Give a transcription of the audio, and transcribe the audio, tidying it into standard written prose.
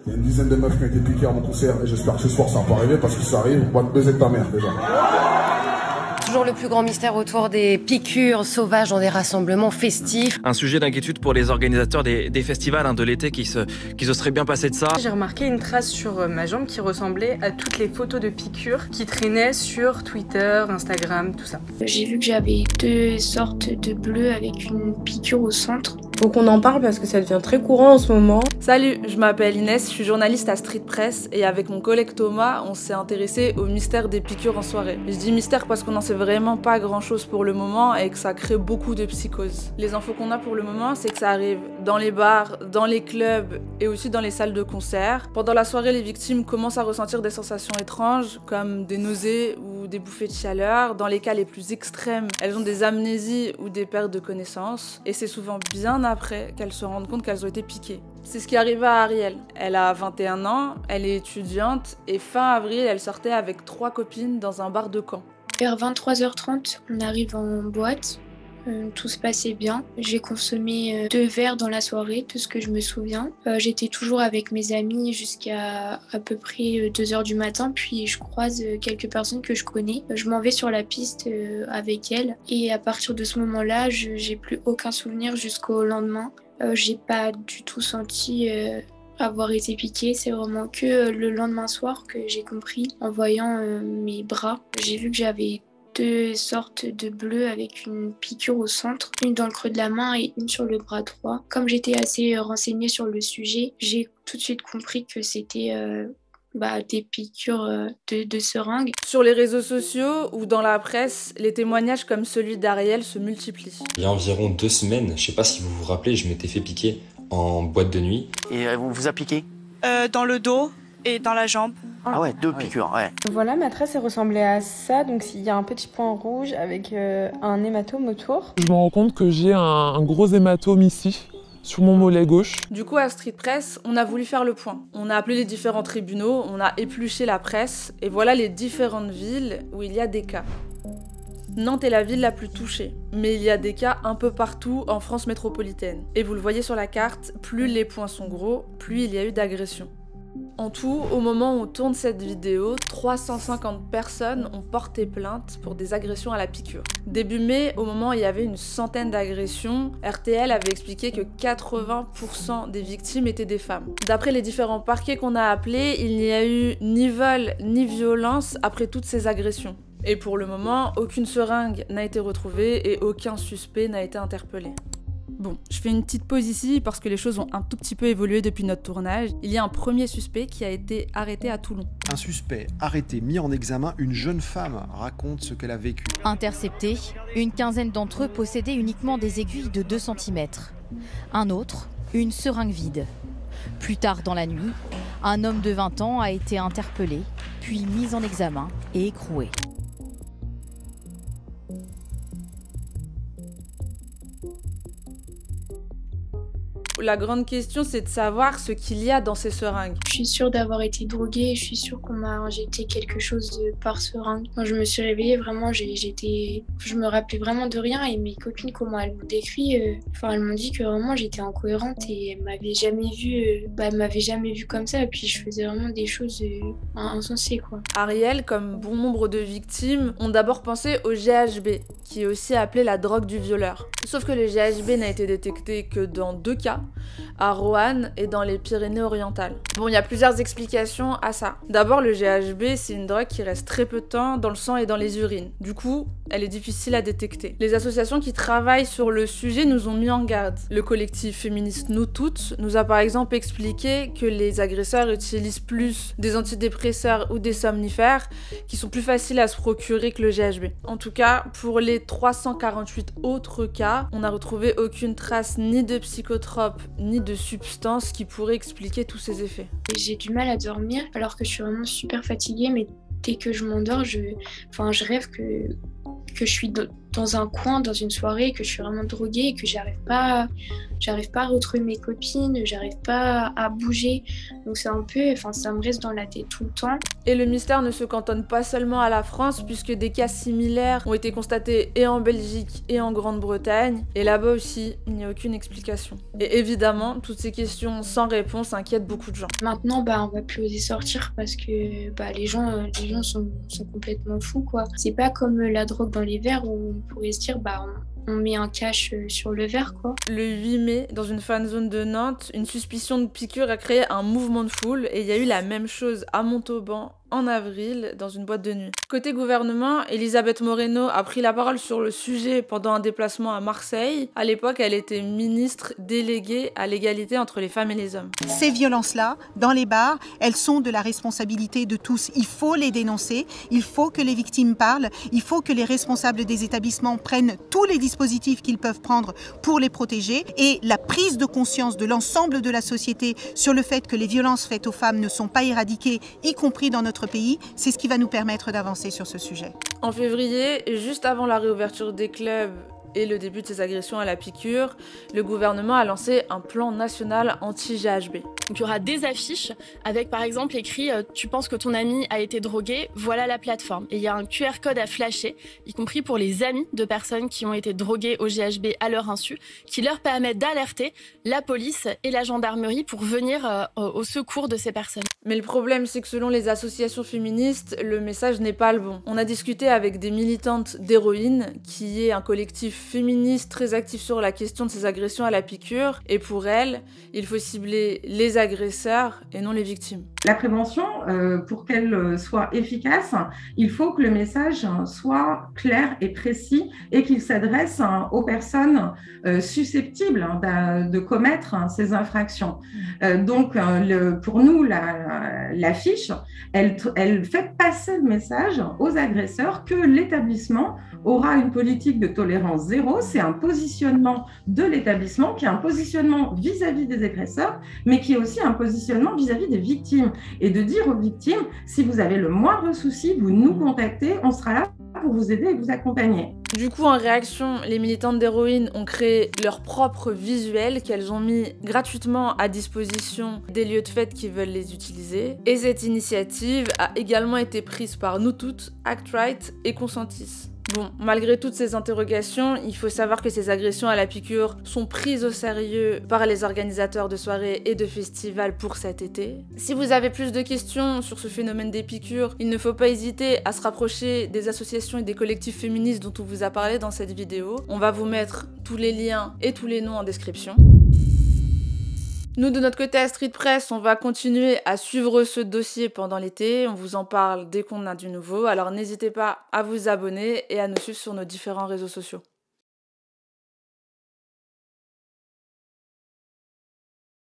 Il y a une dizaine de meufs qui ont été piquées à mon concert et j'espère que ce soir ça va pas arriver parce que si ça arrive, on va te baiser de ta mère déjà. Toujours le plus grand mystère autour des piqûres sauvages dans des rassemblements festifs. Un sujet d'inquiétude pour les organisateurs des festivals de l'été qui se seraient bien passés de ça. J'ai remarqué une trace sur ma jambe qui ressemblait à toutes les photos de piqûres qui traînaient sur Twitter, Instagram, tout ça. J'ai vu que j'avais 2 sortes de bleus avec une piqûre au centre. Faut qu'on en parle parce que ça devient très courant en ce moment. Salut, je m'appelle Inès, je suis journaliste à Street Press et avec mon collègue Thomas, on s'est intéressé au mystère des piqûres en soirée. Je dis mystère parce qu'on n'en sait vraiment pas grand chose pour le moment et que ça crée beaucoup de psychose. Les infos qu'on a pour le moment, c'est que ça arrive dans les bars, dans les clubs et aussi dans les salles de concert. Pendant la soirée, les victimes commencent à ressentir des sensations étranges comme des nausées ou des bouffées de chaleur. Dans les cas les plus extrêmes, elles ont des amnésies ou des pertes de connaissances et c'est souvent bien après qu'elles se rendent compte qu'elles ont été piquées. C'est ce qui arrive à Ariel. Elle a 21 ans, elle est étudiante et fin avril, elle sortait avec 3 copines dans un bar de Caen. Vers 23h30, on arrive en boîte. Tout se passait bien. J'ai consommé 2 verres dans la soirée, tout ce que je me souviens. J'étais toujours avec mes amis jusqu'à à peu près 2h du matin, puis je croise quelques personnes que je connais. Je m'en vais sur la piste avec elles et à partir de ce moment-là, j'ai plus aucun souvenir jusqu'au lendemain. J'ai pas du tout senti avoir été piquée. C'est vraiment que le lendemain soir que j'ai compris en voyant mes bras. J'ai vu que j'avais 2 sortes de bleus avec une piqûre au centre, une dans le creux de la main et une sur le bras droit. Comme j'étais assez renseignée sur le sujet, j'ai tout de suite compris que c'était des piqûres de seringues. Sur les réseaux sociaux ou dans la presse, les témoignages comme celui d'Ariel se multiplient. Il y a environ 2 semaines, je sais pas si vous vous rappelez, je m'étais fait piquer en boîte de nuit. Et vous a piqué dans le dos et dans la jambe. Ah ouais, 2 piqûres, ouais. Voilà, ma trace elle ressemblait à ça, donc il y a un petit point rouge avec un hématome autour. Je me rends compte que j'ai un gros hématome ici, sur mon mollet gauche. Du coup, à Street Press, on a voulu faire le point. On a appelé les différents tribunaux, on a épluché la presse, et voilà les différentes villes où il y a des cas. Nantes est la ville la plus touchée, mais il y a des cas un peu partout en France métropolitaine. Et vous le voyez sur la carte, plus les points sont gros, plus il y a eu d'agressions. En tout, au moment où on tourne cette vidéo, 350 personnes ont porté plainte pour des agressions à la piqûre. Début mai, au moment où il y avait une centaine d'agressions, RTL avait expliqué que 80% des victimes étaient des femmes. D'après les différents parquets qu'on a appelés, il n'y a eu ni vol ni violence après toutes ces agressions. Et pour le moment, aucune seringue n'a été retrouvée et aucun suspect n'a été interpellé. Bon, je fais une petite pause ici parce que les choses ont un tout petit peu évolué depuis notre tournage. Il y a un premier suspect qui a été arrêté à Toulon. Un suspect arrêté, mis en examen, une jeune femme raconte ce qu'elle a vécu. Interceptés, une quinzaine d'entre eux possédaient uniquement des aiguilles de 2 cm. Un autre, une seringue vide. Plus tard dans la nuit, un homme de 20 ans a été interpellé, puis mis en examen et écroué. La grande question, c'est de savoir ce qu'il y a dans ces seringues. Je suis sûre d'avoir été droguée, je suis sûre qu'on m'a injecté quelque chose par seringue. Quand je me suis réveillée, vraiment, je me rappelais vraiment de rien et mes copines, comment elles m'ont décrit, elles m'ont dit que vraiment j'étais incohérente et elles m'avaient jamais vue comme ça et puis je faisais vraiment des choses insensées, quoi. Ariel, comme bon nombre de victimes, ont d'abord pensé au GHB, qui est aussi appelé la drogue du violeur. Sauf que le GHB n'a été détecté que dans 2 cas, à Roanne et dans les Pyrénées-Orientales. Bon, il y a plusieurs explications à ça. D'abord, le GHB, c'est une drogue qui reste très peu de temps dans le sang et dans les urines. Du coup, elle est difficile à détecter. Les associations qui travaillent sur le sujet nous ont mis en garde. Le collectif féministe Nous Toutes nous a par exemple expliqué que les agresseurs utilisent plus des antidépresseurs ou des somnifères qui sont plus faciles à se procurer que le GHB. En tout cas, pour les 348 autres cas, on n'a retrouvé aucune trace ni de psychotropes ni de substances qui pourraient expliquer tous ces effets. J'ai du mal à dormir alors que je suis vraiment super fatiguée, mais dès que je m'endors, je rêve que je suis dans un coin, dans une soirée, que je suis vraiment droguée et que j'arrive pas à retrouver mes copines, j'arrive pas à bouger. Donc c'est un peu, ça me reste dans la tête tout le temps. Et le mystère ne se cantonne pas seulement à la France, puisque des cas similaires ont été constatés et en Belgique et en Grande-Bretagne. Et là-bas aussi, il n'y a aucune explication. Et évidemment, toutes ces questions sans réponse inquiètent beaucoup de gens. Maintenant, on va plus oser sortir parce que les gens sont complètement fous, quoi. C'est pas comme la drogue dans les verres où on pourrait se dire, on met un cache sur le verre, quoi. Le 8 mai, dans une fan zone de Nantes, une suspicion de piqûre a créé un mouvement de foule et il y a eu la même chose à Montauban en avril dans une boîte de nuit. Côté gouvernement, Elisabeth Moreno a pris la parole sur le sujet pendant un déplacement à Marseille. À l'époque, elle était ministre déléguée à l'égalité entre les femmes et les hommes. Ces violences-là, dans les bars, elles sont de la responsabilité de tous. Il faut les dénoncer, il faut que les victimes parlent, il faut que les responsables des établissements prennent tous les dispositifs qu'ils peuvent prendre pour les protéger. Et la prise de conscience de l'ensemble de la société sur le fait que les violences faites aux femmes ne sont pas éradiquées, y compris dans notre pays, c'est ce qui va nous permettre d'avancer sur ce sujet. En février, juste avant la réouverture des clubs et le début de ces agressions à la piqûre, le gouvernement a lancé un plan national anti-GHB. Donc il y aura des affiches avec par exemple écrit « Tu penses que ton ami a été drogué, voilà la plateforme ». Et il y a un QR code à flasher, y compris pour les amis de personnes qui ont été droguées au GHB à leur insu, qui leur permet d'alerter la police et la gendarmerie pour venir au secours de ces personnes. Mais le problème, c'est que selon les associations féministes, le message n'est pas le bon. On a discuté avec des militantes d'Héroïne, qui est un collectif féministe très actif sur la question de ces agressions à la piqûre, et pour elles, il faut cibler les agresseurs et non les victimes. La prévention, pour qu'elle soit efficace, il faut que le message soit clair et précis et qu'il s'adresse aux personnes susceptibles de commettre ces infractions. Donc, pour nous, l'affiche, elle fait passer le message aux agresseurs que l'établissement aura une politique de tolérance zéro. C'est un positionnement de l'établissement qui est un positionnement vis-à-vis des agresseurs, mais qui est aussi un positionnement vis-à-vis des victimes. Et de dire aux victimes, si vous avez le moindre souci, vous nous contactez, on sera là pour vous aider et vous accompagner. Du coup, en réaction, les militantes d'Héroïne ont créé leur propre visuel qu'elles ont mis gratuitement à disposition des lieux de fête qui veulent les utiliser. Et cette initiative a également été prise par nous toutes, Act Right et Consentis. Bon, malgré toutes ces interrogations, il faut savoir que ces agressions à la piqûre sont prises au sérieux par les organisateurs de soirées et de festivals pour cet été. Si vous avez plus de questions sur ce phénomène des piqûres, il ne faut pas hésiter à se rapprocher des associations et des collectifs féministes dont on vous a parlé dans cette vidéo. On va vous mettre tous les liens et tous les noms en description. Nous, de notre côté à Street Press, on va continuer à suivre ce dossier pendant l'été. On vous en parle dès qu'on a du nouveau. Alors n'hésitez pas à vous abonner et à nous suivre sur nos différents réseaux sociaux.